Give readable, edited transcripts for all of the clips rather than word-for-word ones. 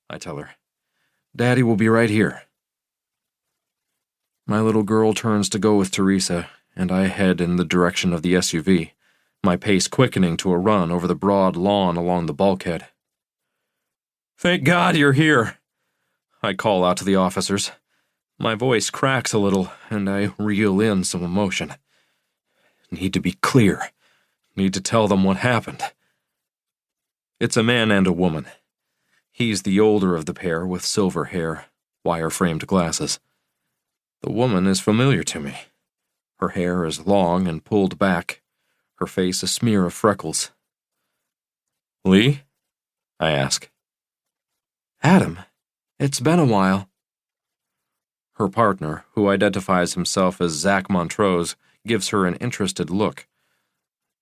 I tell her. Daddy will be right here. My little girl turns to go with Teresa, and I head in the direction of the SUV, my pace quickening to a run over the broad lawn along the bulkhead. Thank God you're here, I call out to the officers. My voice cracks a little, and I reel in some emotion. Need to be clear. Need to tell them what happened. It's a man and a woman. He's the older of the pair with silver hair, wire-framed glasses. The woman is familiar to me. Her hair is long and pulled back, her face a smear of freckles. Lee? I ask. Adam, it's been a while. Her partner, who identifies himself as Zach Montrose, gives her an interested look.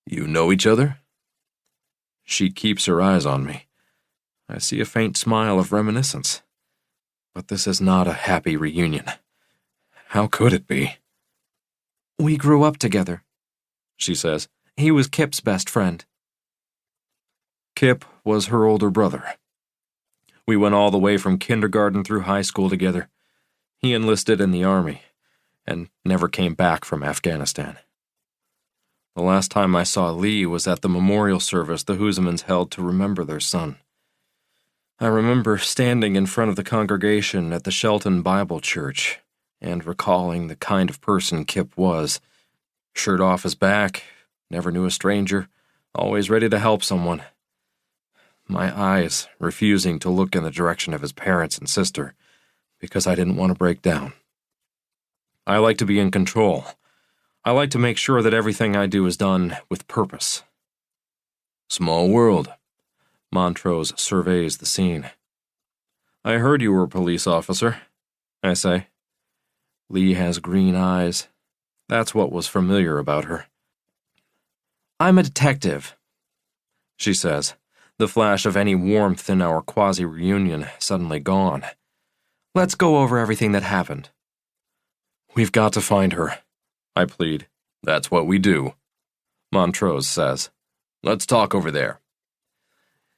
You know each other? She keeps her eyes on me. I see a faint smile of reminiscence. But this is not a happy reunion. How could it be? We grew up together, she says. He was Kip's best friend. Kip was her older brother. We went all the way from kindergarten through high school together. He enlisted in the army and never came back from Afghanistan. The last time I saw Lee was at the memorial service the Husemanns held to remember their son. I remember standing in front of the congregation at the Shelton Bible Church and recalling the kind of person Kip was. Shirt off his back, never knew a stranger, always ready to help someone. My eyes refusing to look in the direction of his parents and sister because I didn't want to break down. I like to be in control. I like to make sure that everything I do is done with purpose. Small world. Montrose surveys the scene. I heard you were a police officer, I say. Lee has green eyes. That's what was familiar about her. I'm a detective, she says, the flash of any warmth in our quasi-reunion suddenly gone. Let's go over everything that happened. We've got to find her, I plead. That's what we do, Montrose says. Let's talk over there.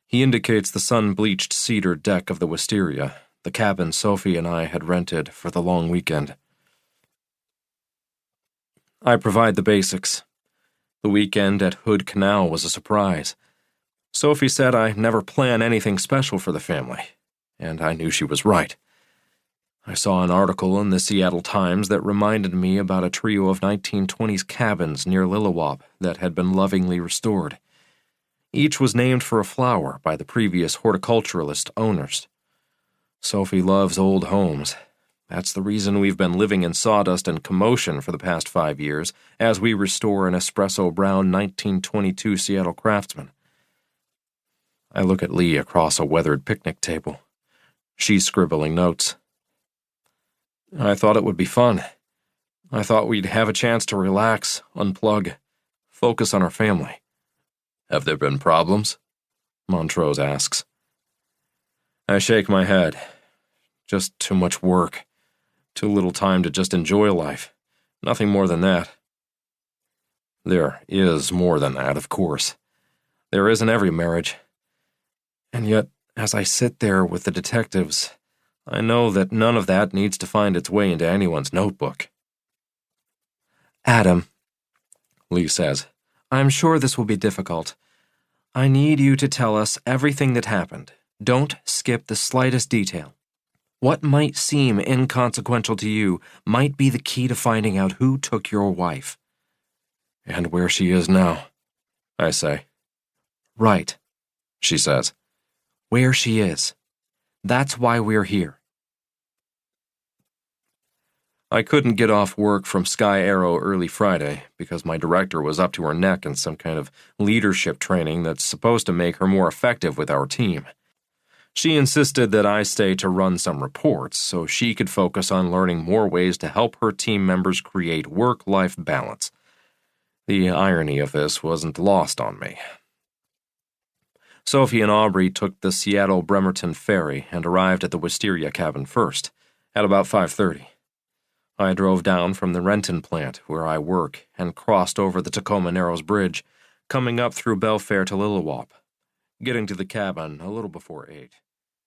He indicates the sun-bleached cedar deck of the wisteria, the cabin Sophie and I had rented for the long weekend. I provide the basics. The weekend at Hood Canal was a surprise. Sophie said I never plan anything special for the family, and I knew she was right. I saw an article in the Seattle Times that reminded me about a trio of 1920s cabins near Lillewop that had been lovingly restored. Each was named for a flower by the previous horticulturalist owners. Sophie loves old homes. That's the reason we've been living in sawdust and commotion for the past 5 years, as we restore an espresso-brown 1922 Seattle Craftsman. I look at Lee across a weathered picnic table. She's scribbling notes. I thought it would be fun. I thought we'd have a chance to relax, unplug, focus on our family. Have there been problems? Montrose asks. I shake my head. Just too much work. Too little time to just enjoy life. Nothing more than that. There is more than that, of course. There is in every marriage. And yet, as I sit there with the detectives, I know that none of that needs to find its way into anyone's notebook. Adam, Lee says, I'm sure this will be difficult. I need you to tell us everything that happened. Don't skip the slightest detail. What might seem inconsequential to you might be the key to finding out who took your wife. And where she is now, I say. Right, she says. Where she is. That's why we're here. I couldn't get off work from Sky Arrow early Friday because my director was up to her neck in some kind of leadership training that's supposed to make her more effective with our team. She insisted that I stay to run some reports so she could focus on learning more ways to help her team members create work-life balance. The irony of this wasn't lost on me. Sophie and Aubrey took the Seattle-Bremerton ferry and arrived at the wisteria cabin first, at about 5:30. I drove down from the Renton plant where I work and crossed over the Tacoma Narrows Bridge, coming up through Belfair to Lillewop, getting to the cabin a little before 8.